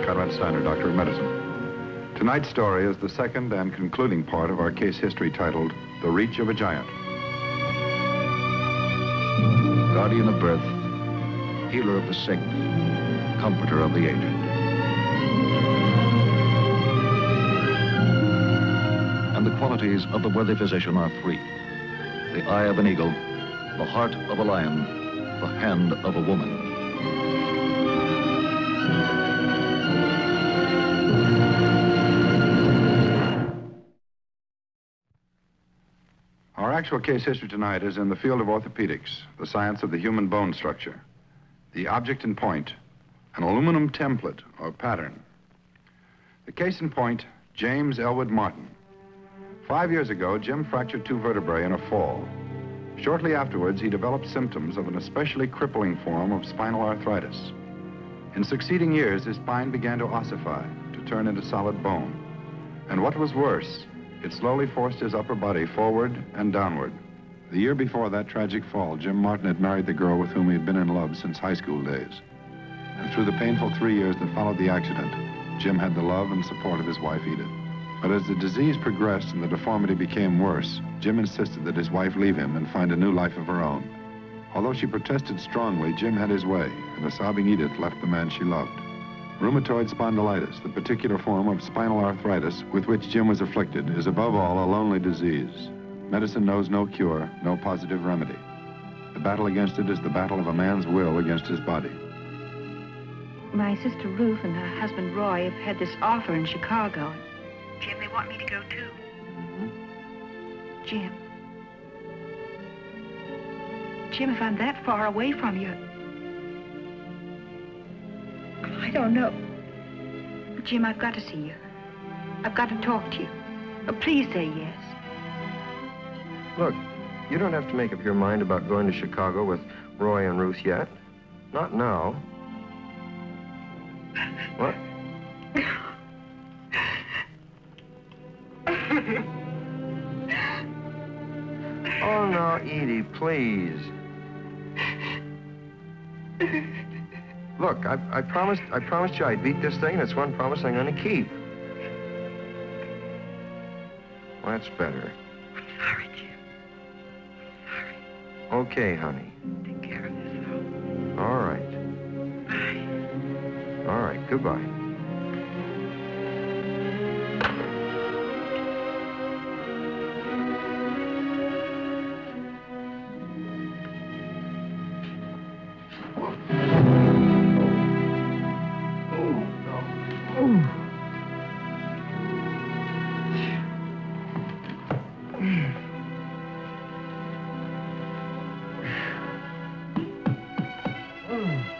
Conrad Steiner, Doctor of Medicine. Tonight's story is the second and concluding part of our case history titled The Reach of a Giant. Guardian of birth, healer of the sick, comforter of the aged. And the qualities of the worthy physician are three: the eye of an eagle, the heart of a lion, the hand of a woman. Our actual case history tonight is in the field of orthopedics, the science of the human bone structure. The object in point, an aluminum template or pattern. The case in point, James Elwood Martin. 5 years ago, Jim fractured 2 vertebrae in a fall. Shortly afterwards, he developed symptoms of an especially crippling form of spinal arthritis. In succeeding years, his spine began to ossify, to turn into solid bone. And what was worse, it slowly forced his upper body forward and downward. The year before that tragic fall, Jim Martin had married the girl with whom he had been in love since high school days. And through the painful 3 years that followed the accident, Jim had the love and support of his wife, Edith. But as the disease progressed and the deformity became worse, Jim insisted that his wife leave him and find a new life of her own. Although she protested strongly, Jim had his way, and the sobbing Edith left the man she loved. Rheumatoid spondylitis, the particular form of spinal arthritis with which Jim was afflicted, is above all a lonely disease. Medicine knows no cure, no positive remedy. The battle against it is the battle of a man's will against his body. My sister Ruth and her husband Roy have had this offer in Chicago. Jim, they want me to go too. Jim. Jim, if I'm that far away from you, I don't know. Jim, I've got to see you. I've got to talk to you. Oh, please say yes. Look, you don't have to make up your mind about going to Chicago with Roy and Ruth yet. Not now. What? Oh, no, Edie, please. Look, I promised you I'd beat this thing. That's one promise I'm going to keep. Well, that's better. I'm sorry, Jim. Sorry. Okay, honey. Take care of yourself. All right. Bye. All right, goodbye.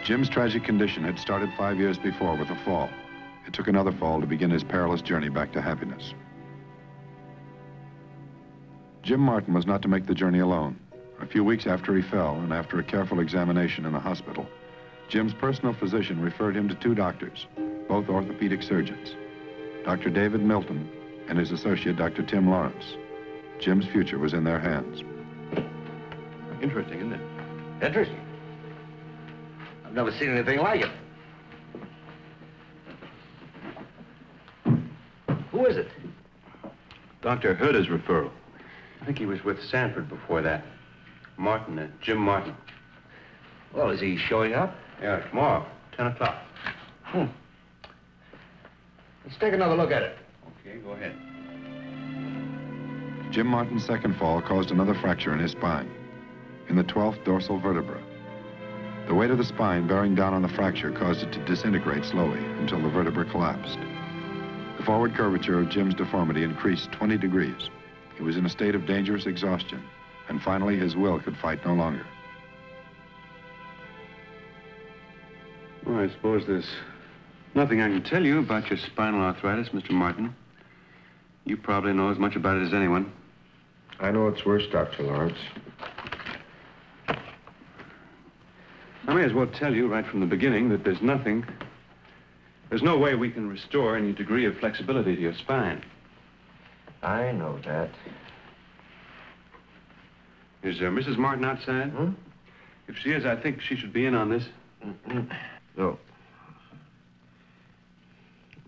Jim's tragic condition had started 5 years before with a fall. It took another fall to begin his perilous journey back to happiness. Jim Martin was not to make the journey alone. A few weeks after he fell, and after a careful examination in the hospital, Jim's personal physician referred him to 2 doctors, both orthopedic surgeons, Dr. David Milton and his associate, Dr. Tim Lawrence. Jim's future was in their hands. Interesting, isn't it? Interesting. I've never seen anything like it. Who is it? Dr. Herder's referral. I think he was with Sanford before that. Martin, Jim Martin. Well, is he showing up? Yeah, tomorrow, 10 o'clock. Let's take another look at it. Okay, go ahead. Jim Martin's second fall caused another fracture in his spine, in the 12th dorsal vertebra. The weight of the spine bearing down on the fracture caused it to disintegrate slowly until the vertebra collapsed. The forward curvature of Jim's deformity increased 20 degrees. He was in a state of dangerous exhaustion, and finally his will could fight no longer. Well, I suppose there's nothing I can tell you about your spinal arthritis, Mr. Martin. You probably know as much about it as anyone. I know it's worse, Dr. Lawrence. I may as well tell you right from the beginning that there's no way we can restore any degree of flexibility to your spine. I know that. Is Mrs. Martin outside? Hmm? If she is, I think she should be in on this. No.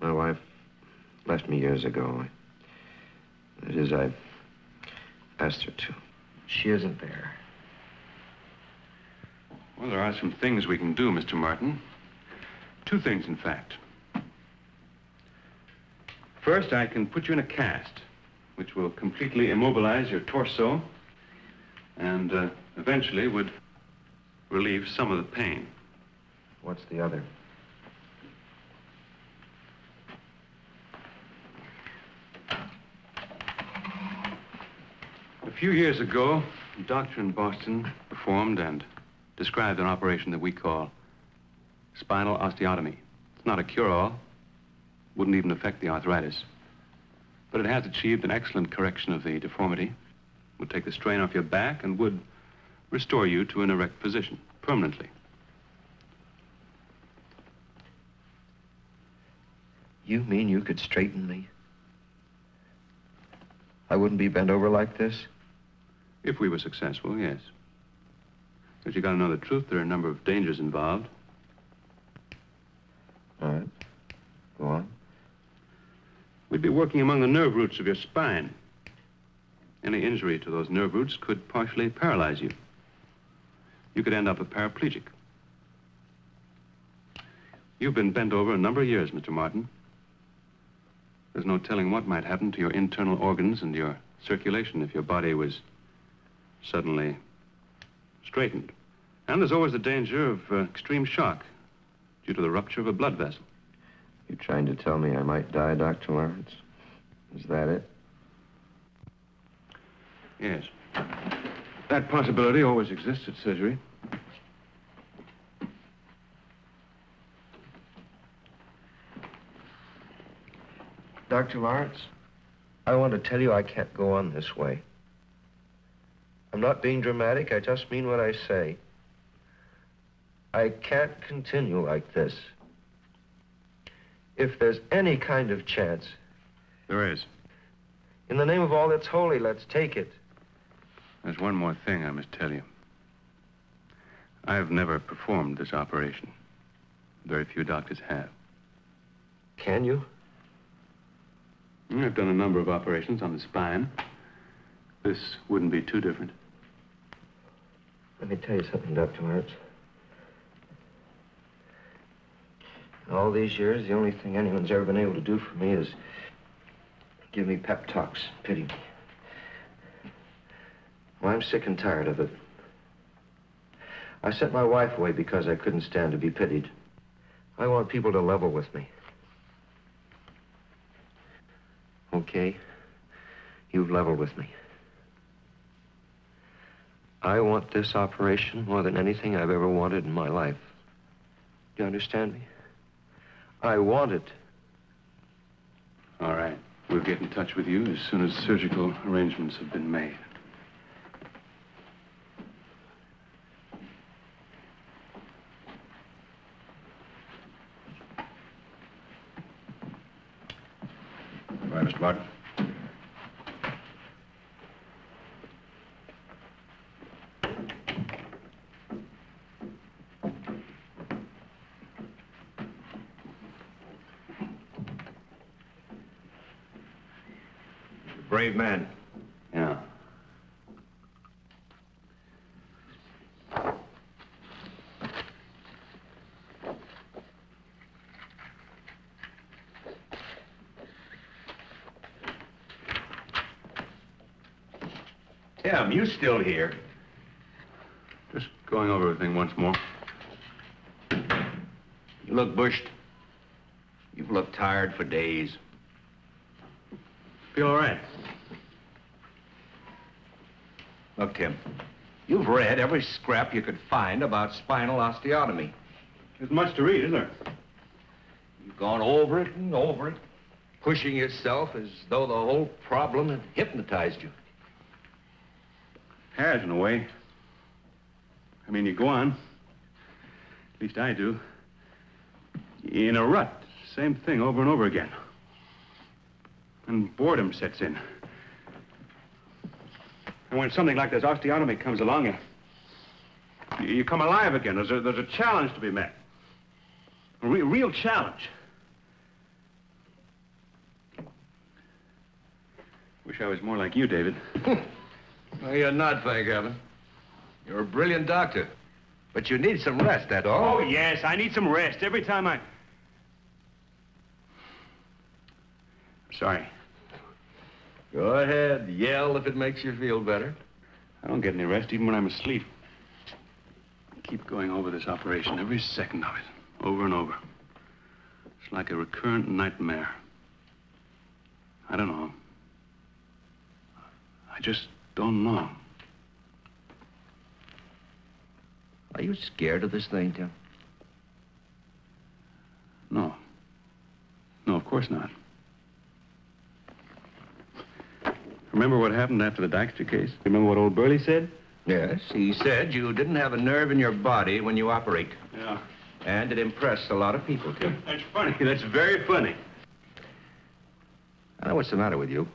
My wife left me years ago. That is, I asked her to. She isn't there. Well, there are some things we can do, Mr. Martin. Two things, in fact. First, I can put you in a cast, which will completely immobilize your torso and eventually would relieve some of the pain. What's the other? A few years ago, a doctor in Boston performed and described an operation that we call spinal osteotomy. It's not a cure-all, wouldn't even affect the arthritis, but it has achieved an excellent correction of the deformity, would take the strain off your back, and would restore you to an erect position permanently. You mean you could straighten me? I wouldn't be bent over like this? If we were successful, yes. But you gotta know the truth, there are a number of dangers involved. All right. Go on. We'd be working among the nerve roots of your spine. Any injury to those nerve roots could partially paralyze you. You could end up a paraplegic. You've been bent over a number of years, Mr. Martin. There's no telling what might happen to your internal organs and your circulation if your body was suddenly straightened. And there's always the danger of extreme shock due to the rupture of a blood vessel. You trying to tell me I might die, Dr. Lawrence? Is that it? Yes. That possibility always exists at surgery. Dr. Lawrence, I want to tell you I can't go on this way. I'm not being dramatic. I just mean what I say. I can't continue like this. If there's any kind of chance... There is. In the name of all that's holy, let's take it. There's one more thing I must tell you. I've never performed this operation. Very few doctors have. Can you? I've done a number of operations on the spine. This wouldn't be too different. Let me tell you something, Dr. Lawrence. All these years, the only thing anyone's ever been able to do for me is give me pep talks, pity me. Well, I'm sick and tired of it. I sent my wife away because I couldn't stand to be pitied. I want people to level with me. Okay, you've leveled with me. I want this operation more than anything I've ever wanted in my life. Do you understand me? I want it. All right. We'll get in touch with you as soon as surgical arrangements have been made. All right, Mr. Martin. Brave man. Yeah. Tim, you still here? Just going over everything once more. You look bushed. You've looked tired for days. Feel all right? Look, Tim, you've read every scrap you could find about spinal osteotomy. There's much to read, isn't there? You've gone over it and over it, pushing yourself as though the whole problem had hypnotized you. Has, in a way. I mean, you go on, at least I do, in a rut. Same thing over and over again. And boredom sets in. And when something like this osteotomy comes along, You come alive again. There's a challenge to be met. A real challenge. Wish I was more like you, David. Well, you're not, thank heaven. You're a brilliant doctor. But you need some rest, that's all. Oh, yes, I need some rest every time I... Sorry. Go ahead, yell if it makes you feel better. I don't get any rest even when I'm asleep. I keep going over this operation, every second of it, over and over. It's like a recurrent nightmare. I don't know. I just don't know. Are you scared of this thing, Tim? No. No, of course not. Remember what happened after the Dykstra case? Remember what old Burley said? Yes, he said you didn't have a nerve in your body when you operate. Yeah. And it impressed a lot of people, Tim. That's funny. That's very funny. I know what's the matter with you.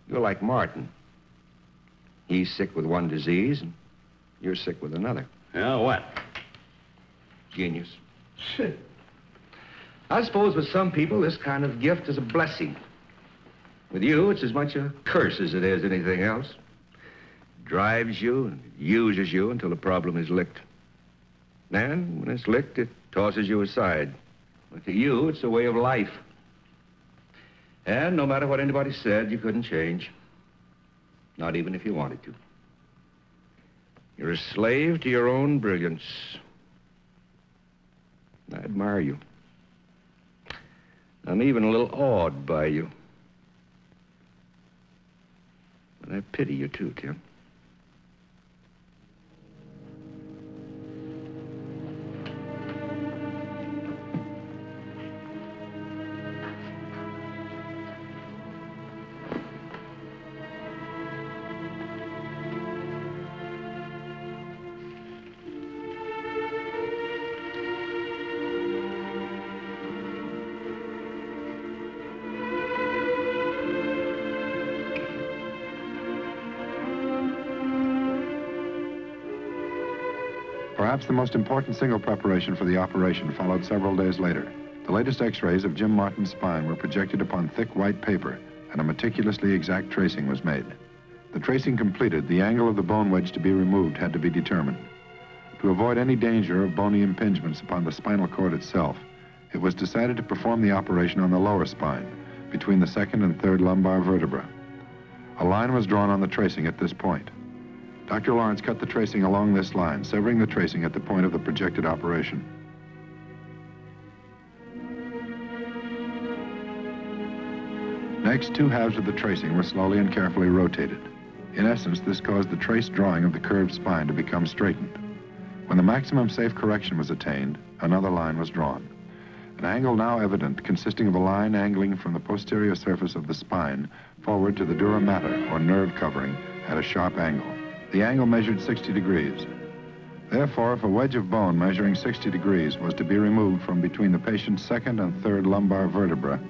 You're like Martin. He's sick with one disease, and you're sick with another. Yeah, what? Genius. Shit. I suppose with some people, this kind of gift is a blessing. With you, it's as much a curse as it is anything else. It drives you and uses you until the problem is licked. And when it's licked, it tosses you aside. But to you, it's a way of life. And no matter what anybody said, you couldn't change. Not even if you wanted to. You're a slave to your own brilliance. I admire you. I'm even a little awed by you. And I pity you too, Tim. Perhaps the most important single preparation for the operation followed several days later. The latest x-rays of Jim Martin's spine were projected upon thick white paper, and a meticulously exact tracing was made. The tracing completed, the angle of the bone wedge to be removed had to be determined. To avoid any danger of bony impingements upon the spinal cord itself, it was decided to perform the operation on the lower spine, between the second and third lumbar vertebra. A line was drawn on the tracing at this point. Dr. Lawrence cut the tracing along this line, severing the tracing at the point of the projected operation. Next, two halves of the tracing were slowly and carefully rotated. In essence, this caused the trace drawing of the curved spine to become straightened. When the maximum safe correction was attained, another line was drawn. An angle now evident consisting of a line angling from the posterior surface of the spine forward to the dura mater, or nerve covering, at a sharp angle. The angle measured 60 degrees. Therefore, if a wedge of bone measuring 60 degrees was to be removed from between the patient's second and third lumbar vertebra,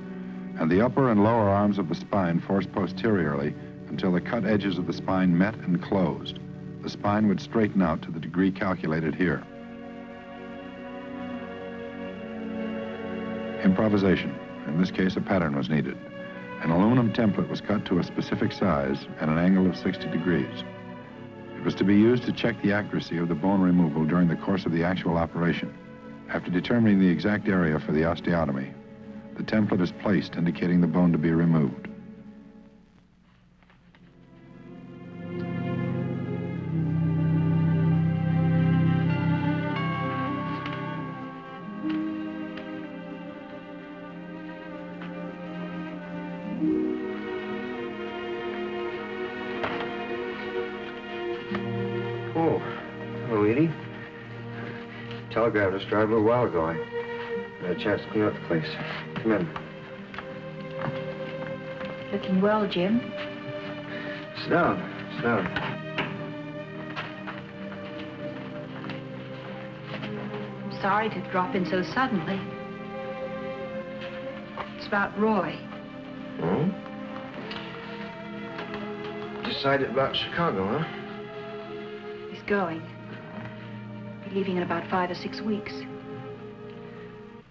and the upper and lower arms of the spine forced posteriorly until the cut edges of the spine met and closed, the spine would straighten out to the degree calculated here. Improvisation. In this case, a pattern was needed. An aluminum template was cut to a specific size and an angle of 60 degrees. It was to be used to check the accuracy of the bone removal during the course of the actual operation. After determining the exact area for the osteotomy, the template is placed indicating the bone to be removed. Oh, hello, Edie. Telegraphed us drive a little while ago. I had a chance to clean up the place. Come in. Looking well, Jim. Sit down. Sit down. I'm sorry to drop in so suddenly. It's about Roy. Hmm? Decided about Chicago, huh? He's going. leaving in about 5 or 6 weeks.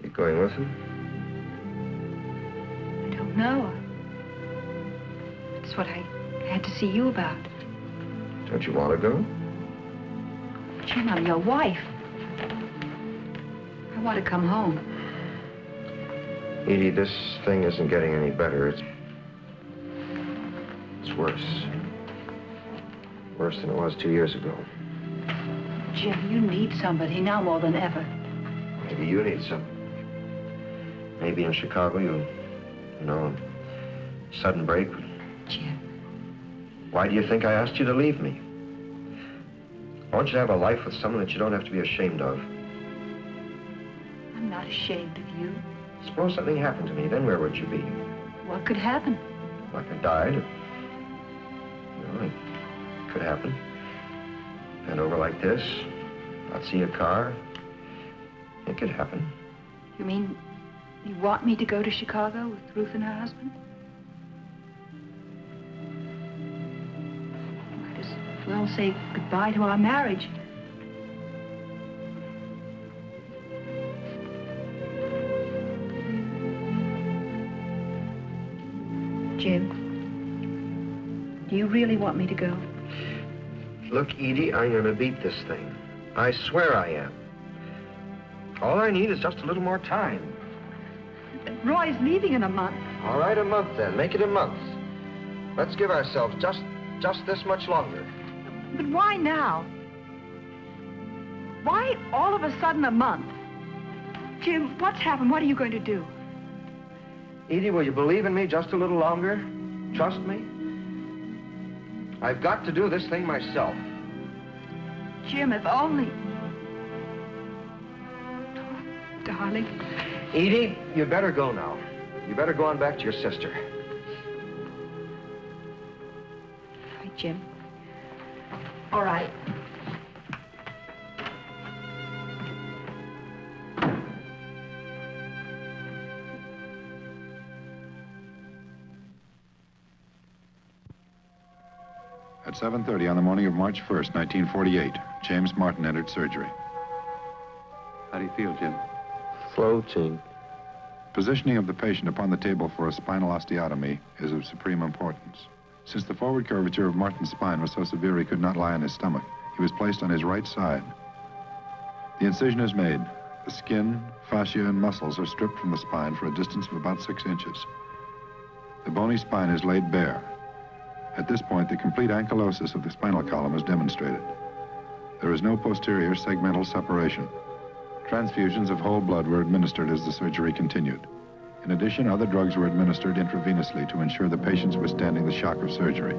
You going with him? I don't know. That's what I had to see you about. Don't you want to go? Jim, I'm your wife. I want to come home. Edie, this thing isn't getting any better. It's worse. Worse than it was 2 years ago. Jim, you need somebody now more than ever. Maybe you need some. Maybe in Chicago you know, sudden break. Jim. Why do you think I asked you to leave me? I want you to have a life with someone that you don't have to be ashamed of. I'm not ashamed of you. Suppose something happened to me, then where would you be? What could happen? Like I died. Well, it could happen. Bend over like this, not see a car. It could happen. You mean you want me to go to Chicago with Ruth and her husband? Might as well say goodbye to our marriage. Jim, do you really want me to go? Look, Edie, I'm going to beat this thing. I swear I am. All I need is just a little more time. Roy's leaving in a month. All right, a month then. Make it a month. Let's give ourselves just this much longer. But why now? Why all of a sudden a month? Jim, what's happened? What are you going to do? Edie, will you believe in me just a little longer? Trust me? I've got to do this thing myself. Jim, if only... Oh, darling. Edie, you better go now. You better go on back to your sister. All right, Jim. All right. At 7:30 on the morning of March 1st, 1948, James Martin entered surgery. How do you feel, Jim? Floating. Positioning of the patient upon the table for a spinal osteotomy is of supreme importance. Since the forward curvature of Martin's spine was so severe he could not lie on his stomach, he was placed on his right side. The incision is made. The skin, fascia, and muscles are stripped from the spine for a distance of about 6 inches. The bony spine is laid bare. At this point, the complete ankylosis of the spinal column is demonstrated. There is no posterior segmental separation. Transfusions of whole blood were administered as the surgery continued. In addition, other drugs were administered intravenously to ensure the patient's withstanding the shock of surgery.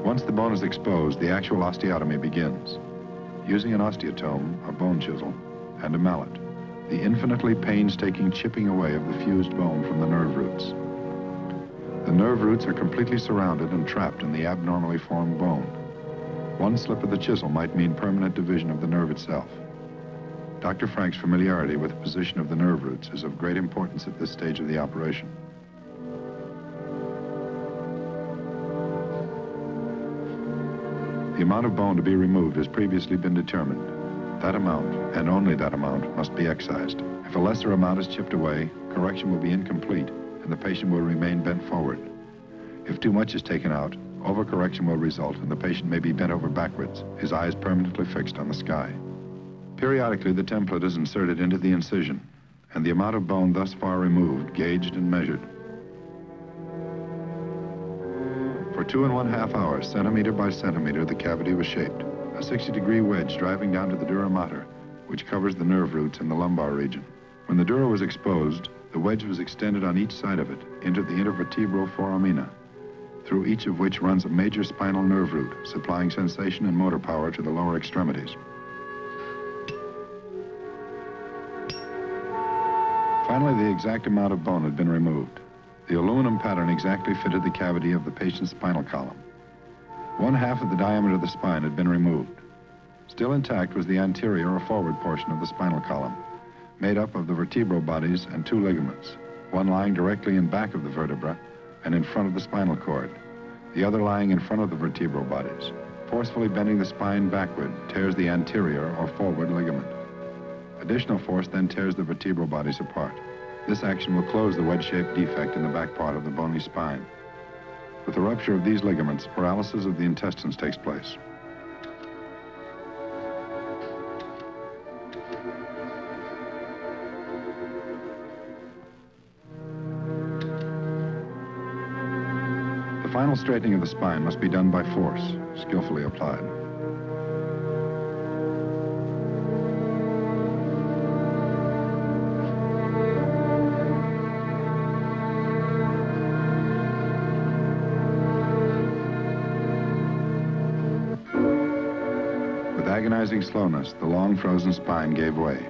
Once the bone is exposed, the actual osteotomy begins. Using an osteotome, a bone chisel, and a mallet, the infinitely painstaking chipping away of the fused bone from the nerve roots. The nerve roots are completely surrounded and trapped in the abnormally formed bone. One slip of the chisel might mean permanent division of the nerve itself. Dr. Frank's familiarity with the position of the nerve roots is of great importance at this stage of the operation. The amount of bone to be removed has previously been determined. That amount, and only that amount, must be excised. If a lesser amount is chipped away, correction will be incomplete, and the patient will remain bent forward. If too much is taken out, overcorrection will result, and the patient may be bent over backwards, his eyes permanently fixed on the sky. Periodically, the template is inserted into the incision, and the amount of bone thus far removed gauged and measured. For 2½ hours, centimeter by centimeter, the cavity was shaped, a 60-degree wedge driving down to the dura mater, which covers the nerve roots in the lumbar region. When the dura was exposed, the wedge was extended on each side of it into the intervertebral foramina, through each of which runs a major spinal nerve root, supplying sensation and motor power to the lower extremities. Finally, the exact amount of bone had been removed. The aluminum pattern exactly fitted the cavity of the patient's spinal column. 1/2 of the diameter of the spine had been removed. Still intact was the anterior or forward portion of the spinal column, made up of the vertebral bodies and 2 ligaments, one lying directly in back of the vertebra and in front of the spinal cord, the other lying in front of the vertebral bodies. forcefully bending the spine backward tears the anterior or forward ligament. Additional force then tears the vertebral bodies apart. This action will close the wedge-shaped defect in the back part of the bony spine. With the rupture of these ligaments, paralysis of the intestines takes place. The final straightening of the spine must be done by force, skillfully applied. With agonizing slowness, the long frozen spine gave way.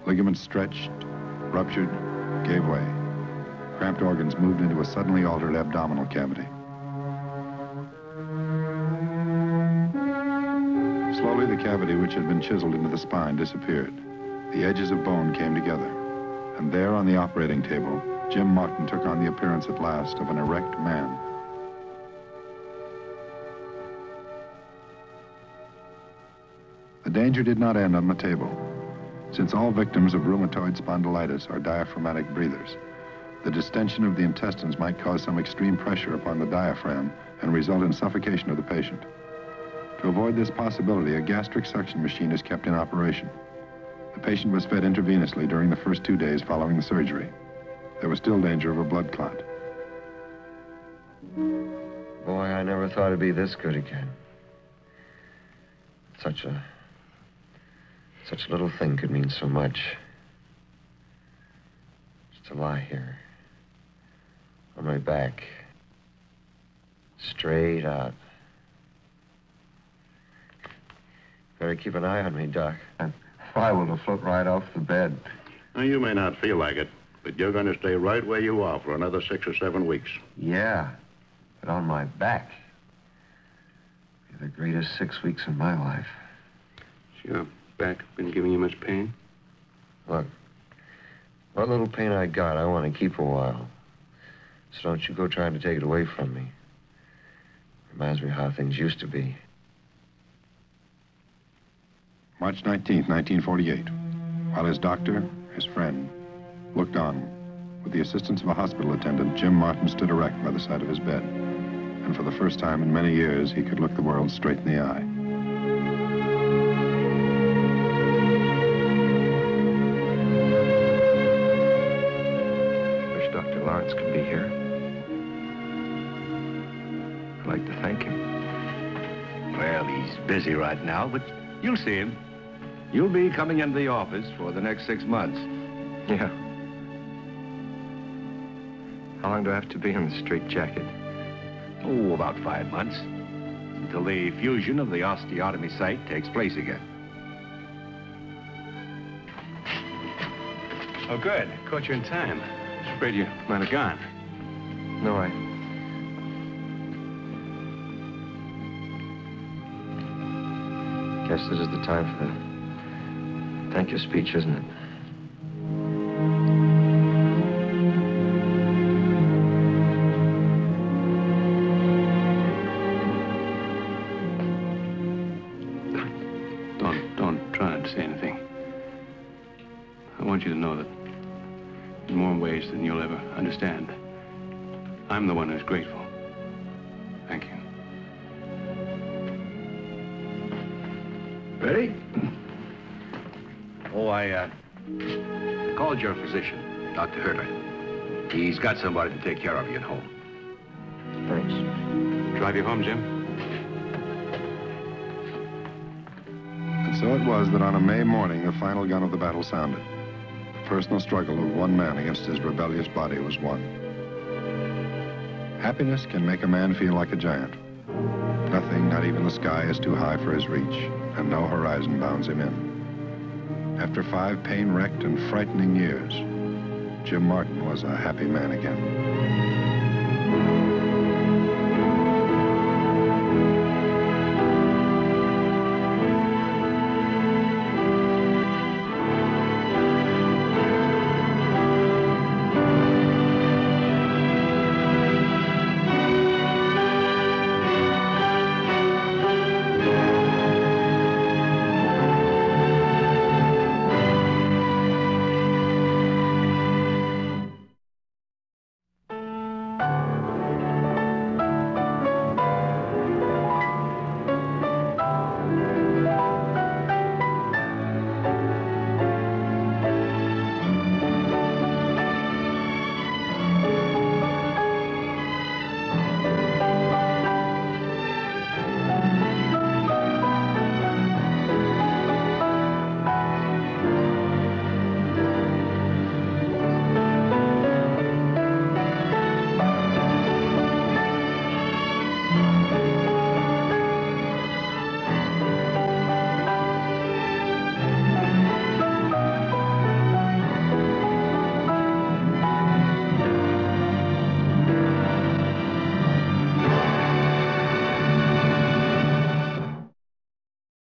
Ligaments stretched, ruptured, gave way. Cramped organs moved into a suddenly altered abdominal cavity. Slowly, the cavity which had been chiseled into the spine disappeared. The edges of bone came together. And there on the operating table, Jim Martin took on the appearance at last of an erect man. The danger did not end on the table. Since all victims of rheumatoid spondylitis are diaphragmatic breathers, the distension of the intestines might cause some extreme pressure upon the diaphragm and result in suffocation of the patient. To avoid this possibility, a gastric suction machine is kept in operation. The patient was fed intravenously during the first 2 days following the surgery. There was still danger of a blood clot. Boy, I never thought it'd be this good again. Such a little thing could mean so much. Just to lie here, on my back, straight out. Better keep an eye on me, Doc. I'm liable to float right off the bed. Now, you may not feel like it, but you're going to stay right where you are for another 6 or 7 weeks. Yeah, but on my back. Be the greatest 6 weeks of my life. Has your back been giving you much pain? Look, what little pain I got, I want to keep a while. So don't you go trying to take it away from me. Reminds me of how things used to be. March 19th, 1948, while his doctor, his friend, looked on, with the assistance of a hospital attendant, Jim Martin stood erect by the side of his bed. And for the first time in many years, he could look the world straight in the eye. Wish Dr. Lawrence could be here. I'd like to thank him. Well, he's busy right now, but you'll see him. You'll be coming into the office for the next 6 months. Yeah. How long do I have to be in the straitjacket? Oh, about 5 months. Until the fusion of the osteotomy site takes place again. Oh, good. Caught you in time. I was afraid you might have gone. No, guess this is the time for the thank you speech, isn't it? Don't try to say anything. I want you to know that in more ways than you'll ever understand, I'm the one who's grateful. Thank you. Ready? Oh, I called your physician, Dr. Hurley. He's got somebody to take care of you at home. Thanks. Drive you home, Jim? And so it was that on a May morning, the final gun of the battle sounded. The personal struggle of one man against his rebellious body was won. Happiness can make a man feel like a giant. Nothing, not even the sky, is too high for his reach, and no horizon bounds him in. After 5 pain-wrecked and frightening years, Jim Martin was a happy man again.